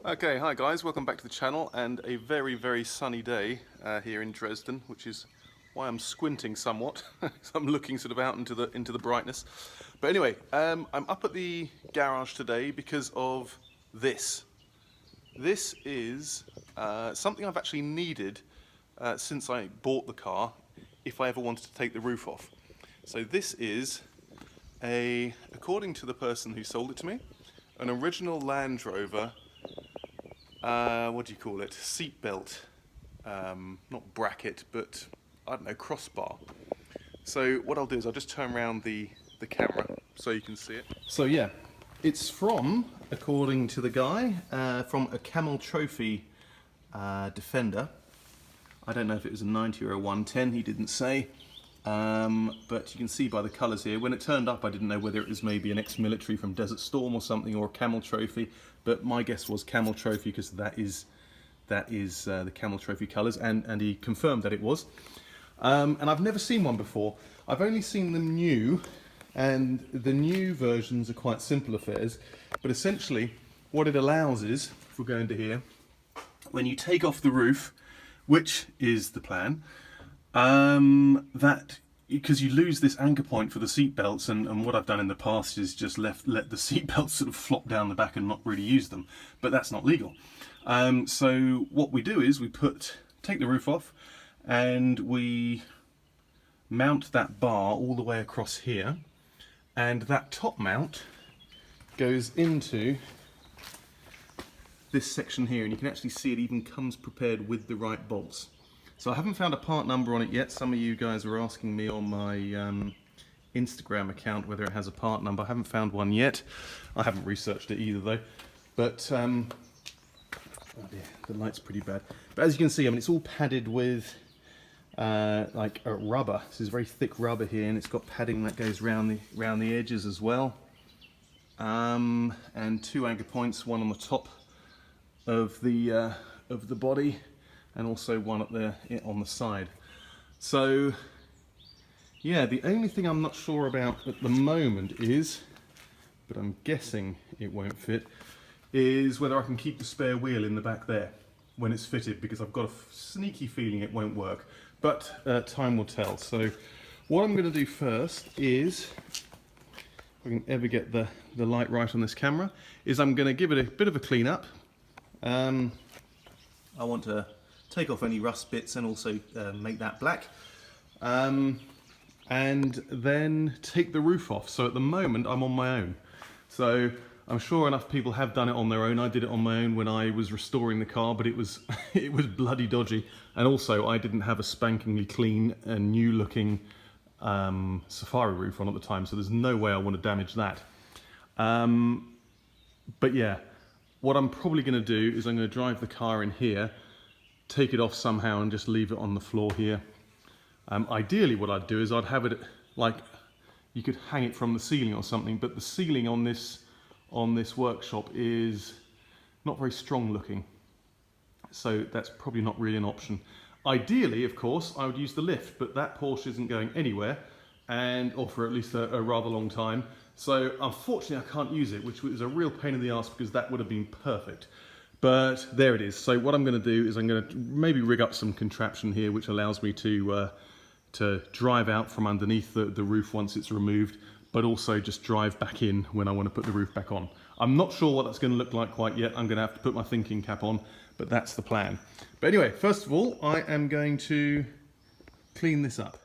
Okay, hi guys, welcome back to the channel, and a very sunny day here in Dresden, which is why I'm squinting somewhat. I'm looking sort of out into the brightness. But anyway, I'm up at the garage today because of this. This is something I've actually needed since I bought the car, if I ever wanted to take the roof off. So this is according to the person who sold it to me, an original Land Rover. What do you call it? Seat belt, not bracket, but I don't know, crossbar. So what I'll do is I'll just turn around the camera so you can see it. So yeah, it's from, according to the guy, from a Camel Trophy Defender. I don't know if it was a 90 or a 110, he didn't say. But you can see by the colours here, when it turned up I didn't know whether it was maybe an ex-military from Desert Storm or something, or a Camel Trophy, but my guess was Camel Trophy because that is the Camel Trophy colours, and he confirmed that it was. And I've never seen one before. I've only seen them new, and the new versions are quite simple affairs, but essentially what it allows is, if we go into here, when you take off the roof, which is the plan, that because you lose this anchor point for the seat belts, and what I've done in the past is just let the seat belts sort of flop down the back and not really use them, but that's not legal. So what we do is we take the roof off and we mount that bar all the way across here, and that top mount goes into this section here, and you can actually see it even comes prepared with the right bolts. So I haven't found a part number on it yet. Some of you guys were asking me on my Instagram account whether it has a part number. I haven't found one yet. I haven't researched it either though. But, oh dear, the light's pretty bad. But as you can see, I mean, it's all padded with like a rubber. This is very thick rubber here, and it's got padding that goes round the edges as well. And two anchor points, one on the top of the body, and also one up there on the side. So yeah, the only thing I'm not sure about at the moment is, but I'm guessing it won't fit, is whether I can keep the spare wheel in the back there when it's fitted, because I've got a sneaky feeling it won't work, but time will tell. So what I'm going to do first is, if I can ever get the light right on this camera, is I'm going to give it a bit of a clean up. I want to take off any rust bits and also make that black, and then take the roof off. So at the moment I'm on my own, so I'm sure enough people have done it on their own. I did it on my own when I was restoring the car, but it was it was bloody dodgy, and also I didn't have a spankingly clean and new looking safari roof on at the time, so there's no way I want to damage that. But yeah, what I'm probably going to do is I'm going to drive the car in here, take it off somehow and just leave it on the floor here. Ideally what I'd do is I'd have it like, you could hang it from the ceiling or something, but the ceiling on this workshop is not very strong looking, so that's probably not really an option. Ideally, of course, I would use the lift, but that Porsche isn't going anywhere, or for at least a rather long time. So unfortunately I can't use it, which was a real pain in the ass, because that would have been perfect. But there it is. So what I'm going to do is I'm going to maybe rig up some contraption here which allows me to drive out from underneath the roof once it's removed, but also just drive back in when I want to put the roof back on. I'm not sure what that's going to look like quite yet. I'm going to have to put my thinking cap on, but that's the plan. But anyway, first of all, I am going to clean this up.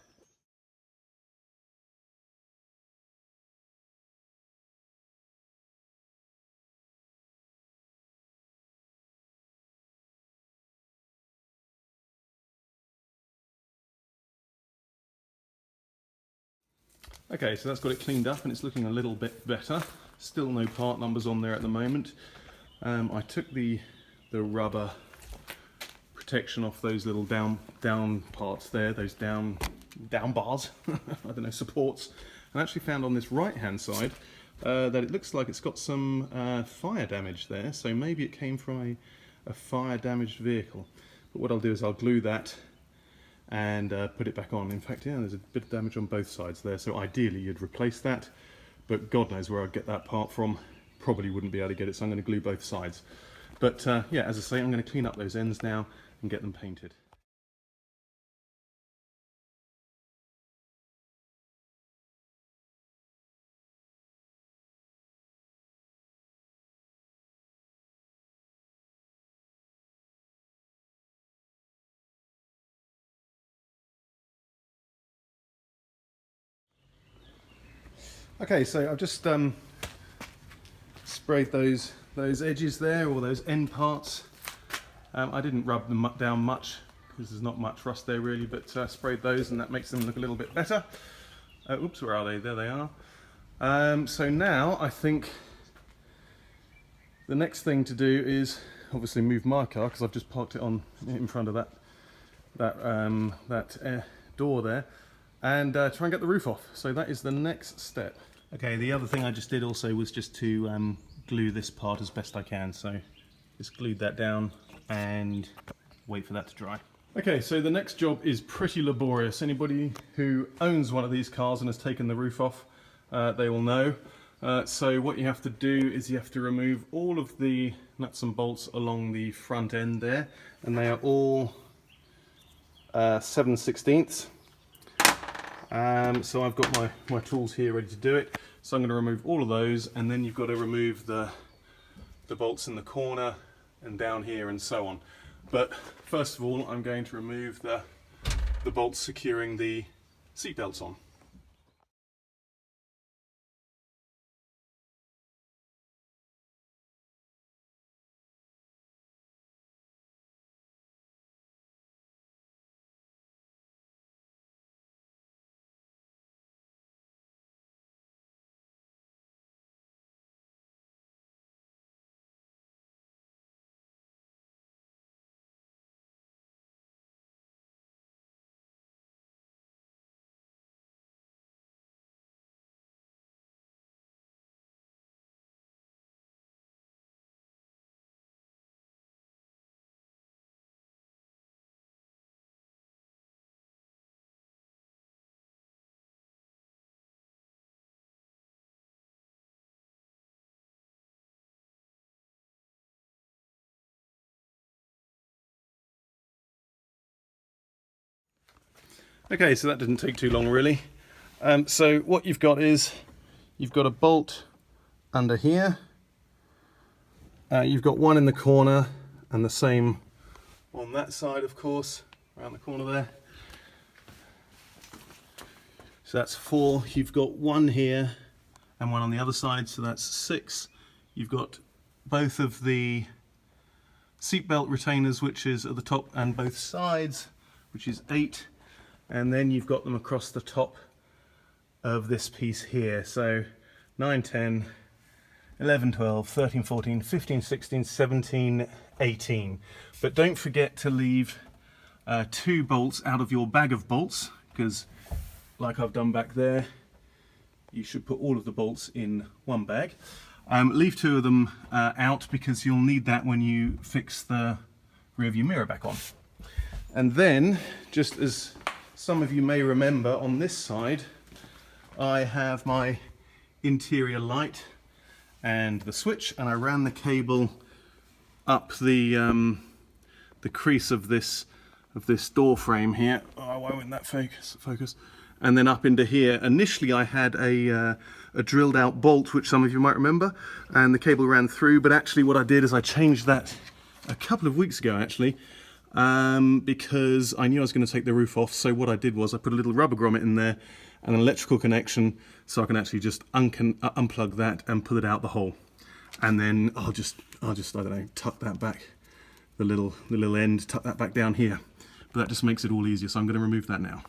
Okay, so that's got it cleaned up and it's looking a little bit better. Still no part numbers on there at the moment. I took the rubber protection off those little down parts there, those down bars, I don't know, supports, and actually found on this right hand side that it looks like it's got some fire damage there, so maybe it came from a fire damaged vehicle. But what I'll do is I'll glue that and put it back on. In fact, yeah, there's a bit of damage on both sides there, so ideally you'd replace that, but God knows where I'd get that part from. Probably wouldn't be able to get it, so I'm going to glue both sides. But yeah, as I say, I'm going to clean up those ends now and get them painted. Okay, so I've just sprayed those edges there, or those end parts. I didn't rub them down much because there's not much rust there really, but sprayed those and that makes them look a little bit better. Oops, where are they? There they are. So now I think the next thing to do is obviously move my car, because I've just parked it on in front of that door there, and try and get the roof off. So that is the next step. Okay, the other thing I just did also was just to glue this part as best I can. So just glued that down and wait for that to dry. Okay, so the next job is pretty laborious. Anybody who owns one of these cars and has taken the roof off, they will know. So what you have to do is you have to remove all of the nuts and bolts along the front end there, and they are all 7/16. So I've got my tools here ready to do it. So I'm going to remove all of those, and then you've got to remove the bolts in the corner and down here and so on. But first of all, I'm going to remove the bolts securing the seat belts on. Okay, so that didn't take too long really. So what you've got is, you've got a bolt under here, you've got one in the corner, and the same on that side, of course, around the corner there. So that's 4. You've got one here and one on the other side, so that's 6. You've got both of the seatbelt retainers, which is at the top and both sides, which is 8. And then you've got them across the top of this piece here. So 9, 10, 11, 12, 13, 14, 15, 16, 17, 18. But don't forget to leave 2 bolts out of your bag of bolts, because like I've done back there, you should put all of the bolts in one bag. Leave 2 of them out, because you'll need that when you fix the rear view mirror back on. And then, just as some of you may remember, on this side I have my interior light and the switch, and I ran the cable up the crease of this door frame here. Oh, why wouldn't that focus? And then up into here. Initially I had a drilled out bolt, which some of you might remember, and the cable ran through, but actually what I did is I changed that a couple of weeks ago actually, because I knew I was going to take the roof off. So what I did was I put a little rubber grommet in there and an electrical connection, so I can actually just unplug that and pull it out the hole. And then I'll just I don't know, tuck that back, the little end, tuck that back down here. But that just makes it all easier, so I'm going to remove that now.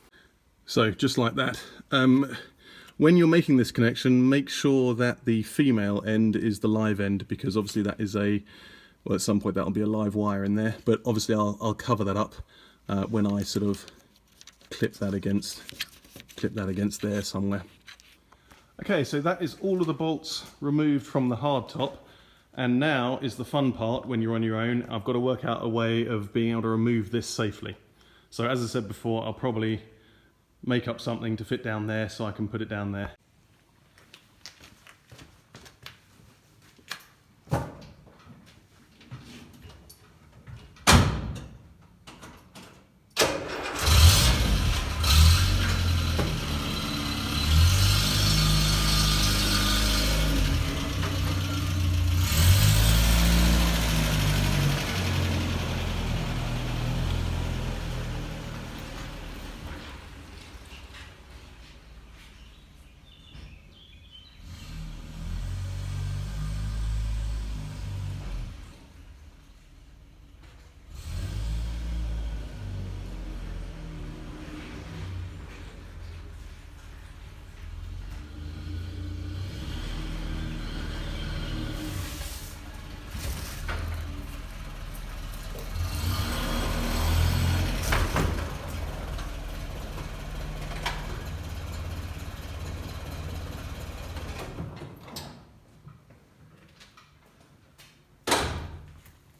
So just like that. When you're making this connection, make sure that the female end is the live end, because obviously that is well, at some point that'll be a live wire in there, but obviously I'll cover that up when I sort of clip that against there somewhere. Okay, so that is all of the bolts removed from the hard top, and now is the fun part when you're on your own. I've got to work out a way of being able to remove this safely. So as I said before, I'll probably make up something to fit down there so I can put it down there.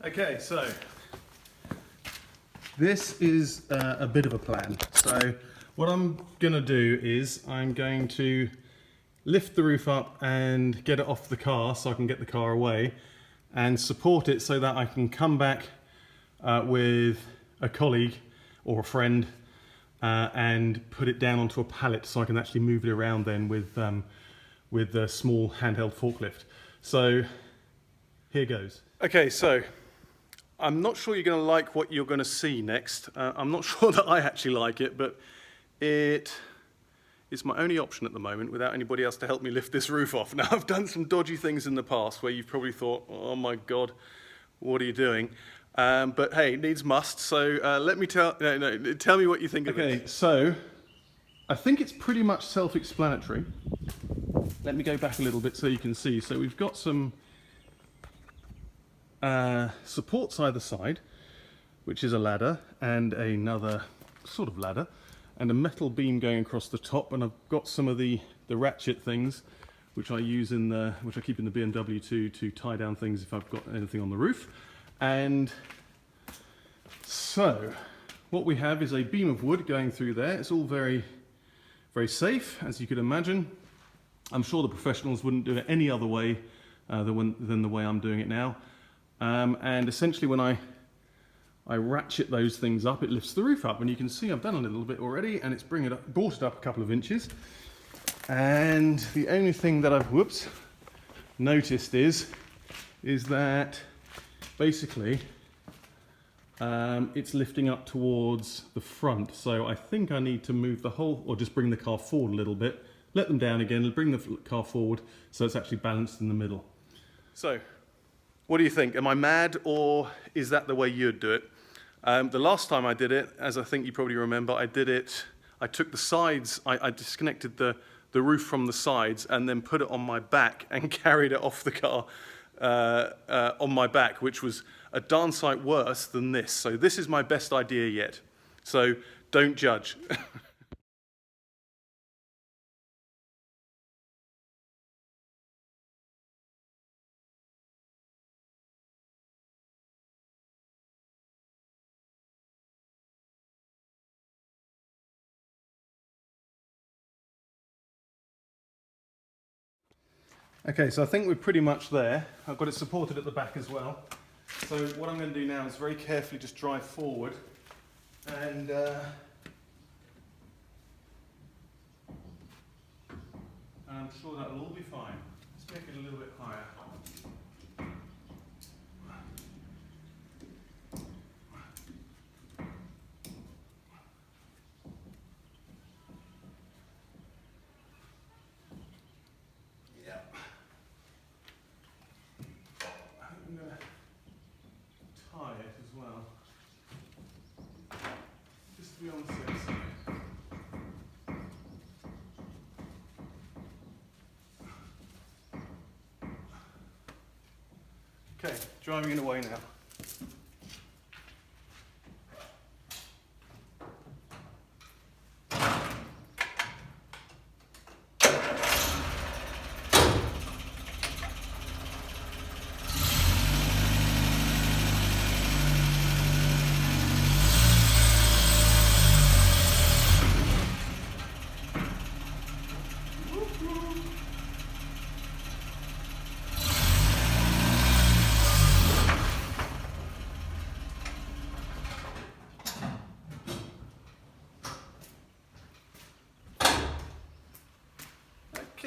Okay, so this is a bit of a plan. So what I'm gonna do is I'm going to lift the roof up and get it off the car so I can get the car away and support it so that I can come back with a colleague or a friend and put it down onto a pallet so I can actually move it around then with a small handheld forklift. So here goes. Okay, so I'm not sure you're going to like what you're going to see next. I'm not sure that I actually like it, but it's my only option at the moment without anybody else to help me lift this roof off. Now, I've done some dodgy things in the past where you've probably thought, oh my God, what are you doing? But hey, needs must, so let me tell me what you think of it. Okay, so I think it's pretty much self-explanatory. Let me go back a little bit so you can see. So we've got some supports either side, which is a ladder and another sort of ladder, and a metal beam going across the top, and I've got some of the ratchet things which I use which I keep in the BMW to tie down things if I've got anything on the roof. And so what we have is a beam of wood going through there. It's all very, very safe, as you could imagine. I'm sure the professionals wouldn't do it any other way than the way I'm doing it now. And essentially when I ratchet those things up, it lifts the roof up, and you can see I've done a little bit already, and it's brought it up a couple of inches. And the only thing that I've noticed is that basically it's lifting up towards the front. So I think I need to move the whole, or just bring the car forward a little bit, let them down again, bring the car forward so it's actually balanced in the middle. So what do you think? Am I mad, or is that the way you'd do it? The last time I did it, as I think you probably remember, I took the sides, I disconnected the roof from the sides and then put it on my back and carried it off the car on my back, which was a darn sight worse than this. So this is my best idea yet. So don't judge. Okay, so I think we're pretty much there. I've got it supported at the back as well. So what I'm going to do now is very carefully just drive forward, and I'm sure that'll all be fine. Let's make it a little bit higher. On the safe side. Okay, driving it away now.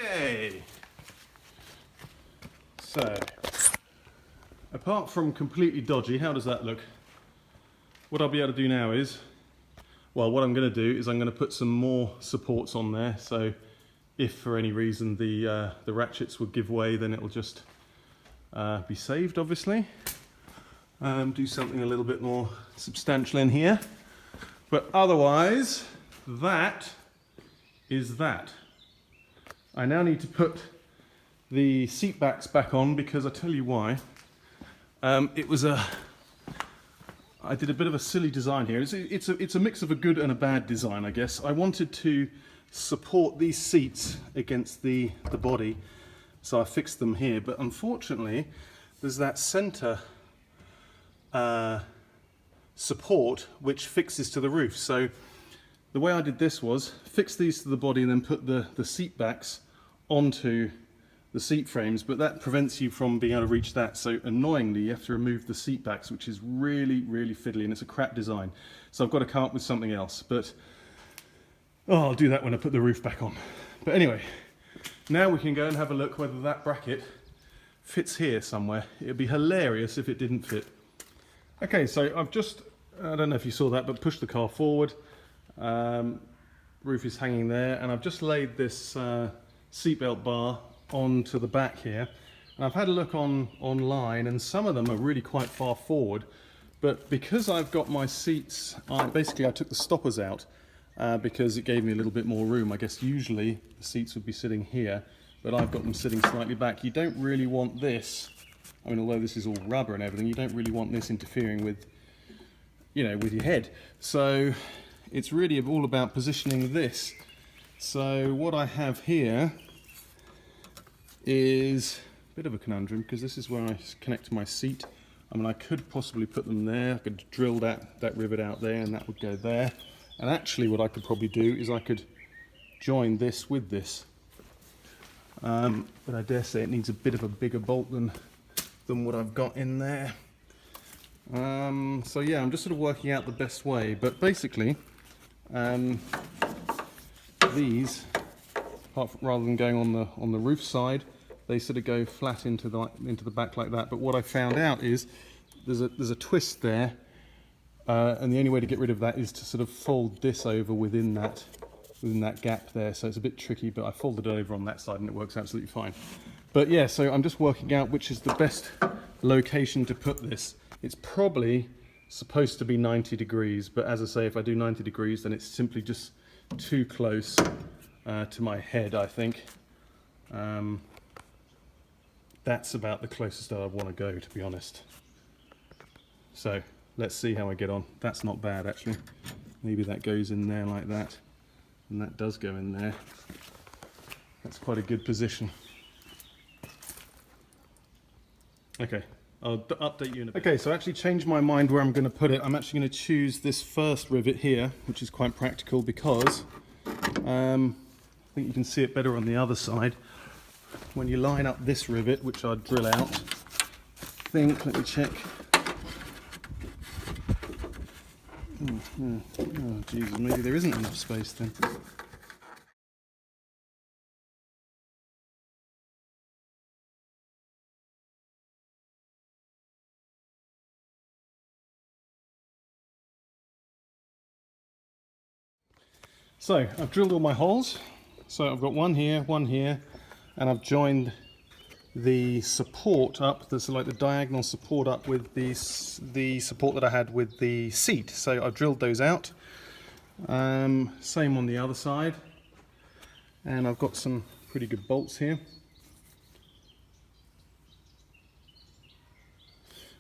Okay, so apart from completely dodgy, how does that look? What I'll be able to do now is, well, what I'm going to do is I'm going to put some more supports on there, so if for any reason the ratchets would give way, then it'll just be saved, obviously. Do something a little bit more substantial in here, but otherwise that is that. I now need to put the seat backs back on, because I tell you why. I did a bit of a silly design here. It's a mix of a good and a bad design, I guess. I wanted to support these seats against the body, so I fixed them here. But unfortunately, there's that center support which fixes to the roof. So the way I did this was fix these to the body and then put the seat backs onto the seat frames, but that prevents you from being able to reach that. So annoyingly, you have to remove the seat backs, which is really, really fiddly, and it's a crap design. So I've got to come up with something else, but I'll do that when I put the roof back on. But anyway, now we can go and have a look whether that bracket fits here somewhere. It'd be hilarious if it didn't fit. Okay, so I've just, I don't know if you saw that, but pushed the car forward. Roof is hanging there, and I've just laid this seatbelt bar onto the back here. And I've had a look online, and some of them are really quite far forward. But because I've got my seats, basically I took the stoppers out because it gave me a little bit more room. I guess usually the seats would be sitting here, but I've got them sitting slightly back. You don't really want this, I mean, although this is all rubber and everything, you don't really want this interfering with, you know, with your head. So it's really all about positioning this. So what I have here is a bit of a conundrum, because this is where I connect to my seat. I mean, I could possibly put them there. I could drill that rivet out there, and that would go there. And actually what I could probably do is I could join this with this. But I dare say it needs a bit of a bigger bolt than what I've got in there. So yeah, I'm just sort of working out the best way. But basically, these, rather than going on the roof side, they sort of go flat into the back like that. But what I found out is there's a twist there, and the only way to get rid of that is to sort of fold this over within that gap there. So it's a bit tricky, but I folded it over on that side and it works absolutely fine. But yeah, so I'm just working out which is the best location to put this. It's probably supposed to be 90 degrees, but as I say, if I do 90 degrees, then it's simply just too close to my head, I think. That's about the closest that I want to go, to be honest. So let's see how I get on. That's not bad, actually. Maybe that goes in there like that, and that does go in there. That's quite a good position. Okay, I'll update you in a bit. Okay, so I actually changed my mind where I'm going to put it. I'm actually going to choose this first rivet here, which is quite practical because I think you can see it better on the other side. When you line up this rivet, which I'll drill out, I think, let me check. Oh, Jesus, maybe there isn't enough space then. So I've drilled all my holes. So I've got one here, and I've joined the support up, that's like the diagonal support up with the support that I had with the seat. So I've drilled those out. Same on the other side. And I've got some pretty good bolts here.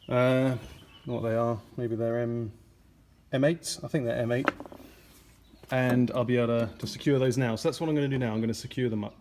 What they are, maybe they're M8s, I think they're M8. And I'll be able to secure those now. So that's what I'm going to do now, I'm going to secure them up.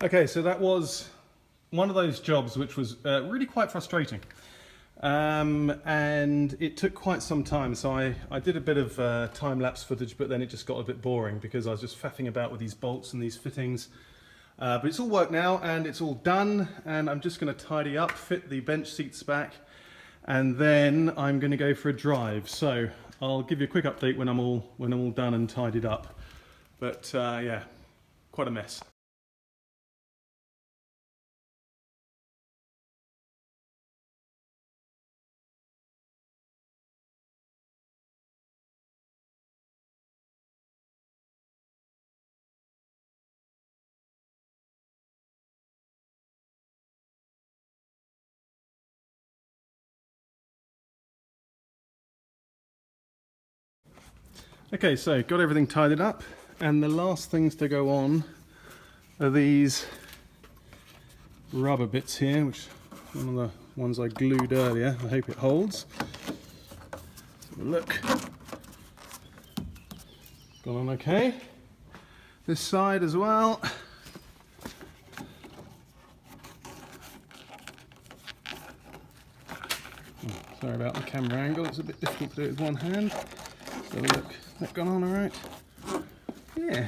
Okay, so that was one of those jobs which was really quite frustrating. And it took quite some time, so I did a bit of time-lapse footage, but then it just got a bit boring because I was just faffing about with these bolts and these fittings. But it's all worked now and it's all done, and I'm just going to tidy up, fit the bench seats back, and then I'm going to go for a drive. So I'll give you a quick update when I'm all done and tidied up. But yeah, quite a mess. Okay, so got everything tidied up, and the last things to go on are these rubber bits here, which one of the ones I glued earlier. I hope it holds. Let's have a look. Gone on okay. This side as well. Sorry about the camera angle, it's a bit difficult to do it with one hand. So look, that gone on alright? Yeah.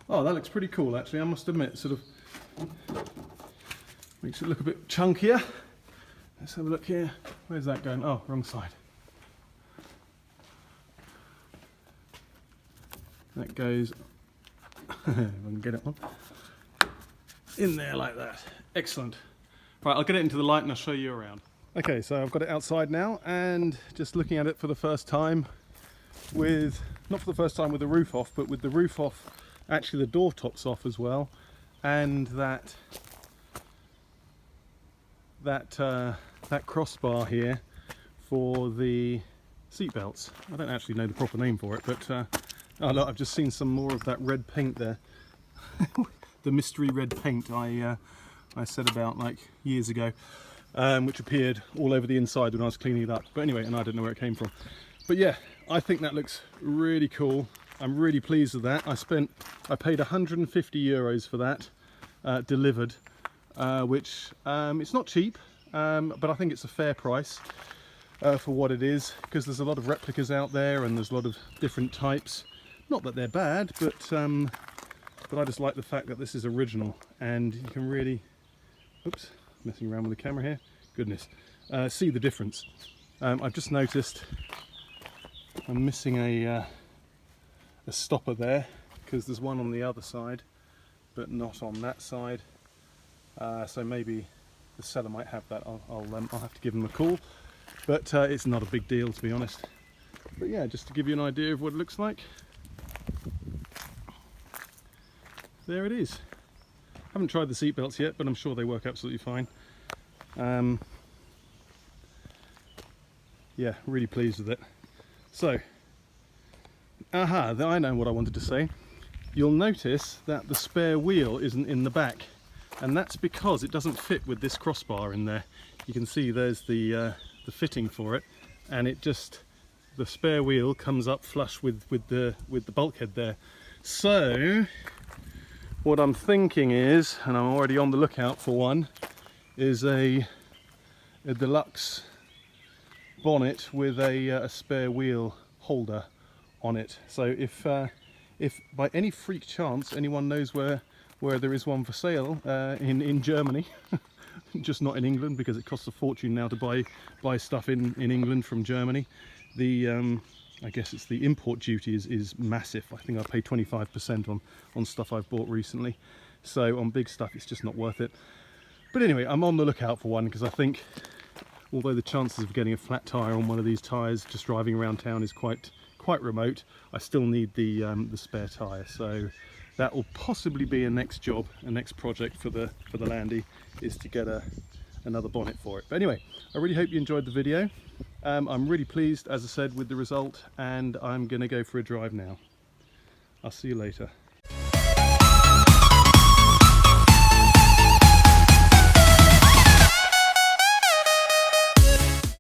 Oh, that looks pretty cool actually, I must admit. Sort of makes it look a bit chunkier. Let's have a look here. Where's that going? Oh, wrong side. That goes, if I can get it on, in there like that. Excellent. Right, I'll get it into the light and I'll show you around. Okay, so I've got it outside now, and just looking at it for the first time with, not for the first time with the roof off, but with the roof off, actually the door tops off as well, and that crossbar here for the seat belts. I don't actually know the proper name for it, but oh look, I've just seen some more of that red paint there. The mystery red paint I said about like years ago. Which appeared all over the inside when I was cleaning it up. But anyway, and I didn't know where it came from. But yeah, I think that looks really cool. I'm really pleased with that. I paid 150 euros for that, delivered, which it's not cheap, but I think it's a fair price for what it is, because there's a lot of replicas out there and there's a lot of different types. Not that they're bad, but I just like the fact that this is original, and you can really, oops, messing around with the camera here, goodness, see the difference. I've just noticed I'm missing a stopper there, because there's one on the other side but not on that side, so maybe the seller might have that. I'll have to give him a call, but it's not a big deal, to be honest. But yeah, just to give you an idea of what it looks like, there it is. Haven't tried the seat belts yet, but I'm sure they work absolutely fine. Yeah, really pleased with it. So, I know what I wanted to say. You'll notice that the spare wheel isn't in the back, and that's because it doesn't fit with this crossbar in there. You can see there's the fitting for it, and it just, the spare wheel comes up flush with the bulkhead there. So what I'm thinking is, and I'm already on the lookout for one, is a deluxe bonnet with a spare wheel holder on it. So if by any freak chance anyone knows where there is one for sale in Germany, just not in England, because it costs a fortune now to buy stuff in England from Germany. I guess it's the import duty is massive. I think I pay 25% on stuff I've bought recently. So on big stuff it's just not worth it. But anyway, I'm on the lookout for one, because I think although the chances of getting a flat tyre on one of these tyres just driving around town is quite remote, I still need the spare tyre. So that will possibly be a next job, a next project for the Landy, is to get another bonnet for it. But anyway, I really hope you enjoyed the video. I'm really pleased, as I said, with the result, and I'm going to go for a drive now. I'll see you later.